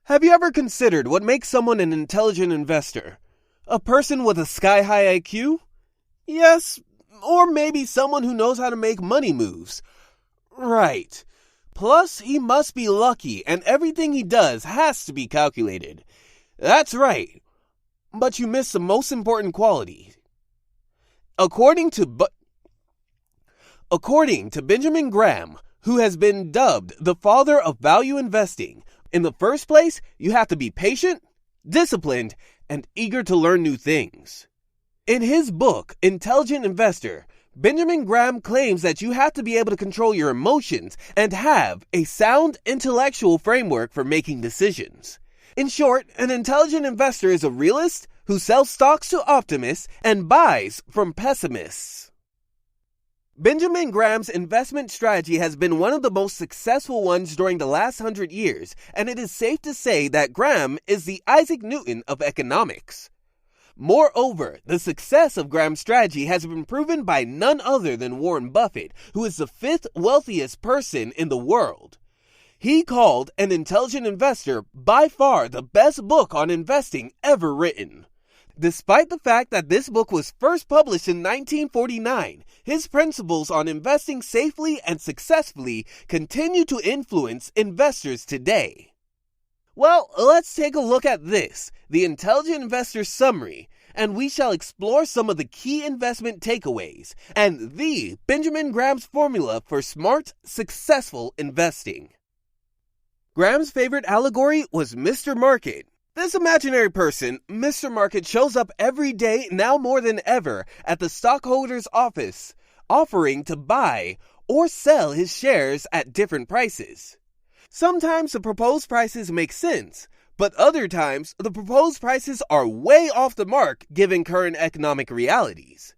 Have you ever considered what makes someone an intelligent investor? A person with a sky-high IQ? Yes, or maybe someone who knows how to make money moves. Right. Plus, he must be lucky, and everything he does has to be calculated. That's right. But you missed the most important quality. According to Benjamin Graham, who has been dubbed the father of value investing, in the first place, you have to be patient, disciplined, and eager to learn new things. In his book, Intelligent Investor, Benjamin Graham claims that you have to be able to control your emotions and have a sound intellectual framework for making decisions. In short, an intelligent investor is a realist who sells stocks to optimists and buys from pessimists. Benjamin Graham's investment strategy has been one of the most successful ones during the last 100 years, and it is safe to say that Graham is the Isaac Newton of economics. Moreover, the success of Graham's strategy has been proven by none other than Warren Buffett, who is the fifth wealthiest person in the world. He called An Intelligent Investor by far the best book on investing ever written. Despite the fact that this book was first published in 1949, his principles on investing safely and successfully continue to influence investors today. Well, let's take a look at this, the Intelligent Investor Summary, and we shall explore some of the key investment takeaways and the Benjamin Graham's formula for smart, successful investing. Graham's favorite allegory was Mr. Market. This imaginary person, Mr. Market, shows up every day now more than ever at the stockholder's office, offering to buy or sell his shares at different prices. Sometimes the proposed prices make sense, but other times the proposed prices are way off the mark given current economic realities.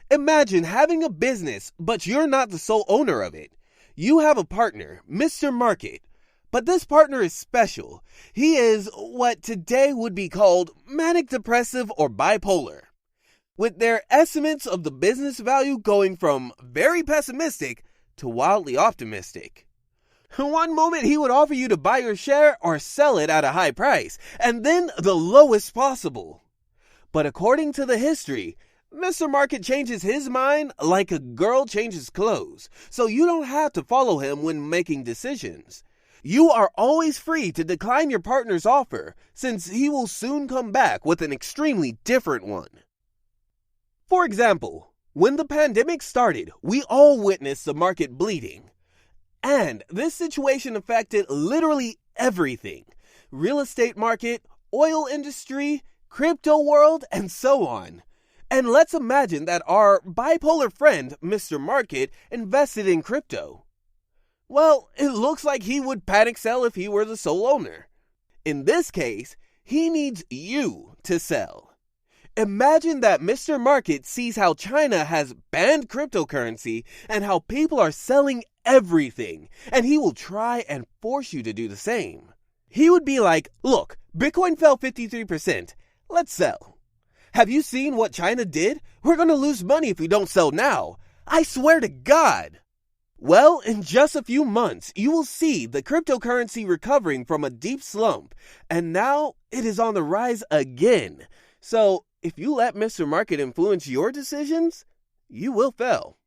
Imagine having a business, but you're not the sole owner of it. You have a partner, Mr. Market. But this partner is special. He is what today would be called manic depressive or bipolar, with their estimates of the business value going from very pessimistic to wildly optimistic. One moment he would offer you to buy your share or sell it at a high price, and then the lowest possible. But according to the history, Mr. Market changes his mind like a girl changes clothes, so you don't have to follow him when making decisions. You are always free to decline your partner's offer, since he will soon come back with an extremely different one. For example, when the pandemic started, we all witnessed the market bleeding. And this situation affected literally everything: real estate market, oil industry, crypto world, and so on. And let's imagine that our bipolar friend, Mr. Market, invested in crypto. Well, it looks like he would panic sell if he were the sole owner. In this case, he needs you to sell. Imagine that Mr. Market sees how China has banned cryptocurrency and how people are selling everything, and he will try and force you to do the same. He would be like, look, Bitcoin fell 53%. Let's sell. Have you seen what China did? We're going to lose money if we don't sell now. I swear to God. Well, in just a few months, you will see the cryptocurrency recovering from a deep slump, and now it is on the rise again. So, if you let Mr. Market influence your decisions, you will fail.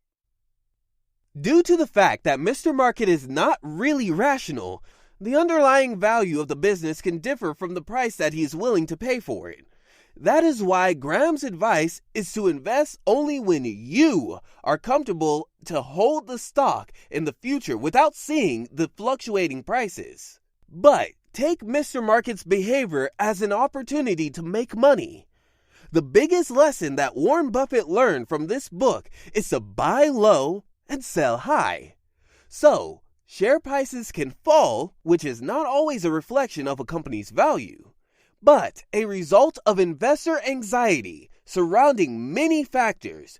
Due to the fact that Mr. Market is not really rational, the underlying value of the business can differ from the price that he is willing to pay for it. That is why Graham's advice is to invest only when you are comfortable to hold the stock in the future without seeing the fluctuating prices. But take Mr. Market's behavior as an opportunity to make money. The biggest lesson that Warren Buffett learned from this book is to buy low and sell high. So, share prices can fall, which is not always a reflection of a company's value, but a result of investor anxiety surrounding many factors.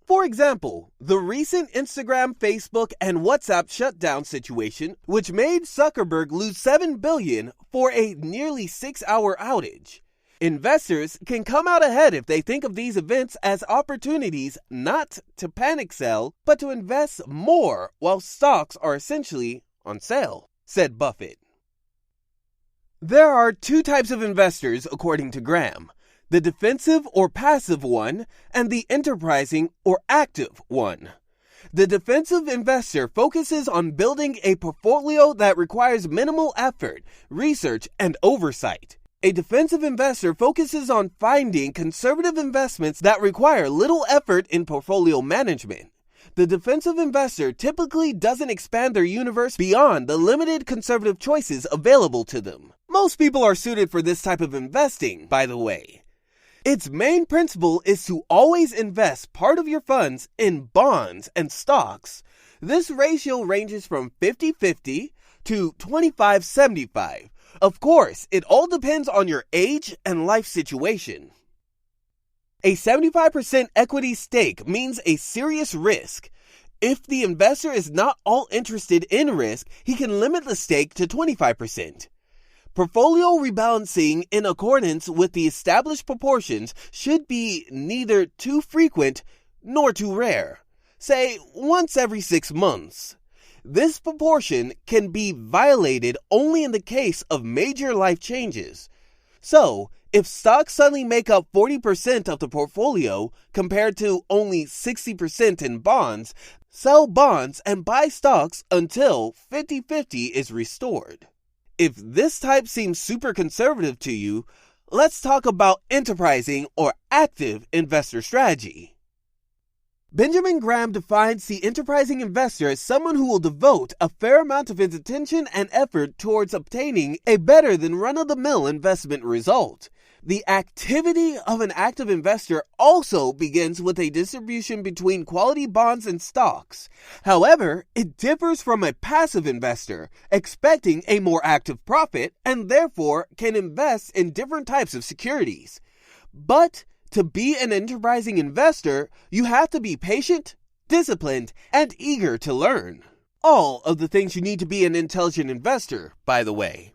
For example, the recent Instagram, Facebook, and WhatsApp shutdown situation, which made Zuckerberg lose $7 billion for a nearly 6-hour outage. Investors can come out ahead if they think of these events as opportunities not to panic sell, but to invest more while stocks are essentially on sale, said Buffett. There are two types of investors according to Graham: the defensive or passive one and the enterprising or active one. The defensive investor focuses on building a portfolio that requires minimal effort, research, and oversight. A defensive investor focuses on finding conservative investments that require little effort in portfolio management. The defensive investor typically doesn't expand their universe beyond the limited conservative choices available to them. Most people are suited for this type of investing, by the way. Its main principle is to always invest part of your funds in bonds and stocks. This ratio ranges from 50-50 to 25-75. Of course, it all depends on your age and life situation. A 75% equity stake means a serious risk. If the investor is not all interested in risk, he can limit the stake to 25%. Portfolio rebalancing in accordance with the established proportions should be neither too frequent nor too rare, say once every 6 months. This proportion can be violated only in the case of major life changes. So, if stocks suddenly make up 40% of the portfolio compared to only 60% in bonds, sell bonds and buy stocks until 50-50 is restored. If this type seems super conservative to you, let's talk about enterprising or active investor strategy. Benjamin Graham defines the enterprising investor as someone who will devote a fair amount of his attention and effort towards obtaining a better than run-of-the-mill investment result. The activity of an active investor also begins with a distribution between quality bonds and stocks. However, it differs from a passive investor, expecting a more active profit and therefore can invest in different types of securities. But to be an enterprising investor, you have to be patient, disciplined, and eager to learn. All of the things you need to be an intelligent investor, by the way.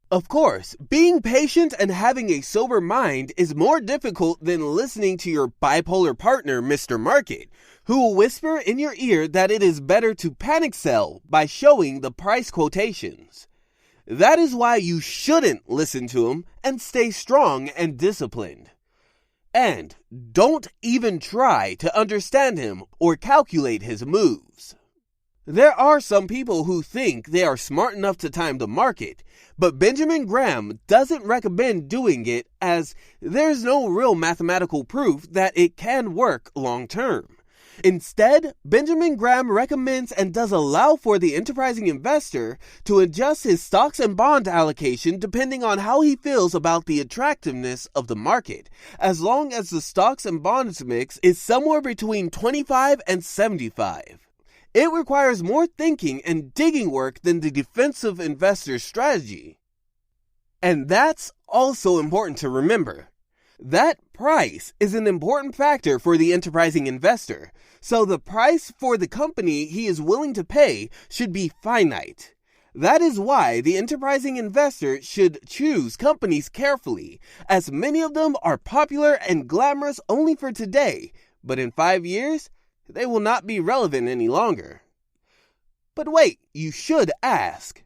Of course, being patient and having a sober mind is more difficult than listening to your bipolar partner, Mr. Market, who will whisper in your ear that it is better to panic sell by showing the price quotations. That is why you shouldn't listen to him and stay strong and disciplined. And don't even try to understand him or calculate his moves. There are some people who think they are smart enough to time the market, but Benjamin Graham doesn't recommend doing it as there's no real mathematical proof that it can work long term. Instead, Benjamin Graham recommends and does allow for the enterprising investor to adjust his stocks and bond allocation depending on how he feels about the attractiveness of the market, as long as the stocks and bonds mix is somewhere between 25 and 75. It requires more thinking and digging work than the defensive investor's strategy. And that's also important to remember. That price is an important factor for the enterprising investor, so the price for the company he is willing to pay should be finite. That is why the enterprising investor should choose companies carefully, as many of them are popular and glamorous only for today, but in 5 years, they will not be relevant any longer. But wait, you should ask.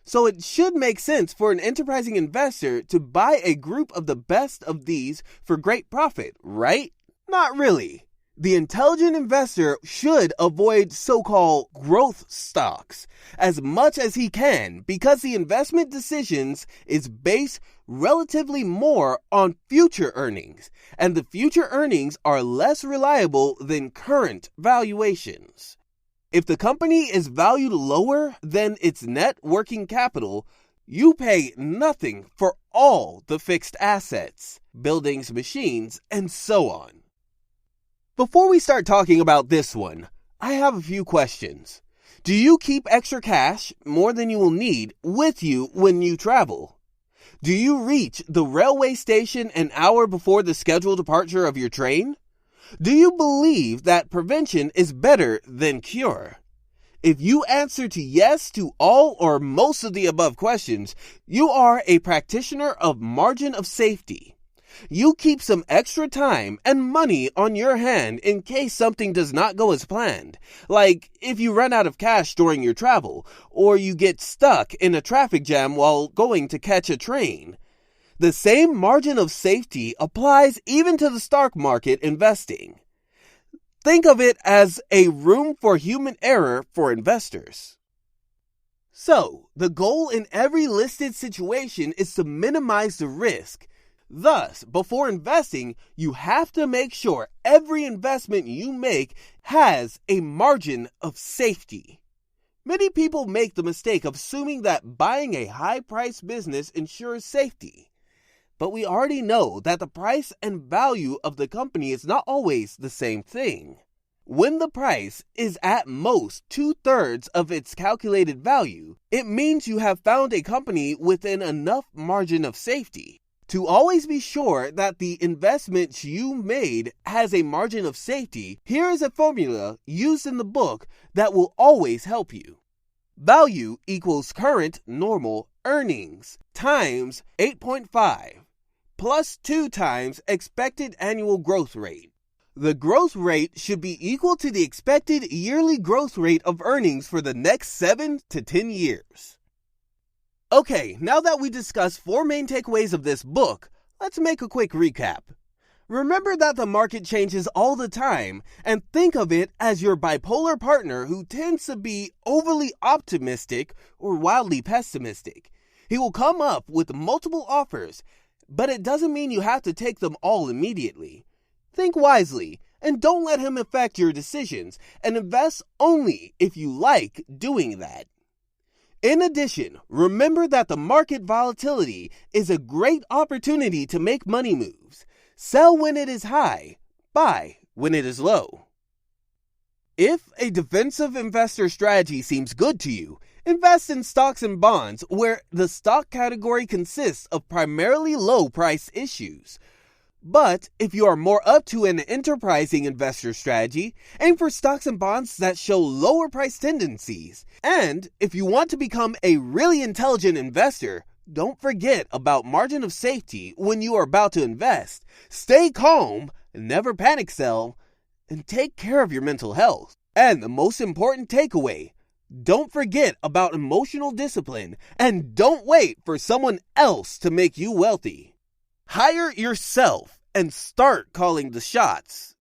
So it should make sense for an enterprising investor to buy a group of the best of these for great profit, right? Not really. The intelligent investor should avoid so-called growth stocks as much as he can because the investment decisions is based relatively more on future earnings, and the future earnings are less reliable than current valuations. If the company is valued lower than its net working capital, you pay nothing for all the fixed assets, buildings, machines, and so on. Before we start talking about this one, I have a few questions. Do you keep extra cash, more than you will need, with you when you travel? Do you reach the railway station an hour before the scheduled departure of your train? Do you believe that prevention is better than cure? If you answer to yes to all or most of the above questions, you are a practitioner of margin of safety. You keep some extra time and money on your hand in case something does not go as planned, like if you run out of cash during your travel, or you get stuck in a traffic jam while going to catch a train. The same margin of safety applies even to the stock market investing. Think of it as a room for human error for investors. So, the goal in every listed situation is to minimize the risk. Thus, before investing, you have to make sure every investment you make has a margin of safety. Many people make the mistake of assuming that buying a high-priced business ensures safety. But we already know that the price and value of the company is not always the same thing. When the price is at most 2/3 of its calculated value, it means you have found a company within enough margin of safety. To always be sure that the investment you made has a margin of safety, here is a formula used in the book that will always help you. Value equals current normal earnings times 8.5 plus 2 times expected annual growth rate. The growth rate should be equal to the expected yearly growth rate of earnings for the next 7 to 10 years. Okay, now that we discussed 4 main takeaways of this book, let's make a quick recap. Remember that the market changes all the time, and think of it as your bipolar partner who tends to be overly optimistic or wildly pessimistic. He will come up with multiple offers, but it doesn't mean you have to take them all immediately. Think wisely, and don't let him affect your decisions, and invest only if you like doing that. In addition, remember that the market volatility is a great opportunity to make money moves. Sell when it is high, buy when it is low. If a defensive investor strategy seems good to you, invest in stocks and bonds where the stock category consists of primarily low-price issues. But if you are more up to an enterprising investor strategy, aim for stocks and bonds that show lower price tendencies. And if you want to become a really intelligent investor, don't forget about margin of safety when you are about to invest. Stay calm, never panic sell, and take care of your mental health. And the most important takeaway, don't forget about emotional discipline, and don't wait for someone else to make you wealthy. Hire yourself and start calling the shots.